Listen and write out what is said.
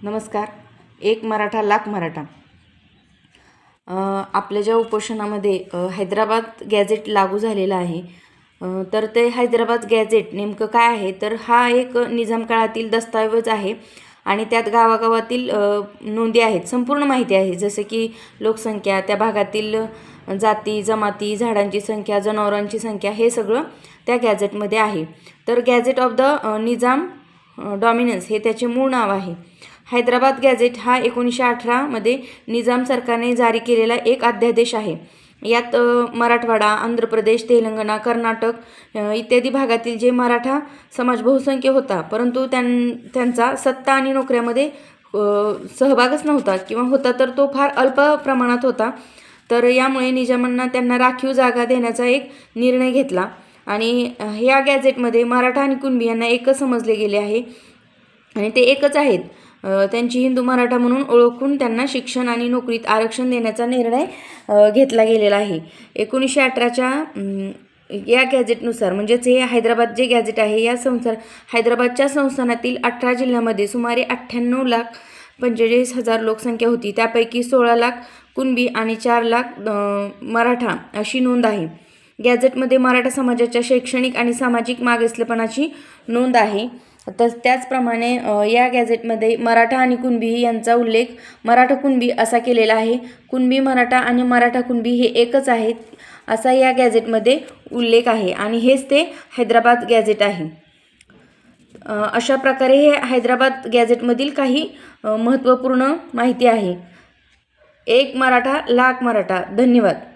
नमस्कार. एक मराठा लाख मराठा. आपल्या ज्या उपोषणामध्ये हैदराबाद गॅझेट लागू झालेला आहे, तर ते हैदराबाद गॅझेट नेमकं काय आहे, तर हा एक निजाम काळातील दस्तऐवज आहे आणि त्यात गावागावातील नोंदी आहेत, संपूर्ण माहिती आहे, जसे की लोकसंख्या, त्या भागातील जाती जमाती, झाडांची संख्या, जनावरांची संख्या, हे सगळं त्या गॅझेटमध्ये आहे. तर gadget of the Nizam dominance हे त्याचे मूळ नाव आहे. हैदराबाद गॅझेट हा 1918 मध्ये निजाम सरकारने जारी केलेला एक अध्यादेश आहे. यात मराठवाडा, आंध्र प्रदेश, तेलंगणा, कर्नाटक इत्यादी भागातील जे मराठा समाज बहुसंख्य होता, परंतु त्यांचा सत्ता आणि नोकऱ्यामध्ये सहभागच नव्हता, किंवा होता तर तो फार अल्प प्रमाणात होता. तर यामुळे निजामांना त्यांना राखीव जागा देण्याचा एक निर्णय घेतला आणि ह्या गॅझेटमध्ये मराठा आणि कुणबी यांना एकच समजले गेले आहे आणि ते एकच आहेत. त्यांची हिंदू मराठा म्हणून ओळखून त्यांना शिक्षण आणि नोकरीत आरक्षण देण्याचा निर्णय घेतला गेलेला आहे. 1918च्या या गॅझेटनुसार, म्हणजेच हे हैदराबाद जे गॅझेट आहे, या हैदराबादच्या संस्थानातील 18 जिल्ह्यामध्ये सुमारे 98,45,000 लोकसंख्या होती. त्यापैकी 16 लाख कुणबी आणि 4 लाख मराठा अशी नोंद आहे. गॅझेटमध्ये मराठा समाजाच्या शैक्षणिक आणि सामाजिक मागासलेपणाची नोंद आहे. त्याचप्रमाणे या गॅझेटमध्ये मराठा आणि कुणबी यांचा उल्लेख मराठा कुणबी असा केलेला आहे. कुणबी मराठा आणि मराठा कुणबी हे एकच आहेत असा या गॅझेटमध्ये उल्लेख आहे आणि हेच ते हैदराबाद गॅझेट आहे. अशा प्रकारे हे हैदराबाद गॅझेटमधील काही महत्त्वपूर्ण माहिती आहे. एक मराठा लाख मराठा. धन्यवाद.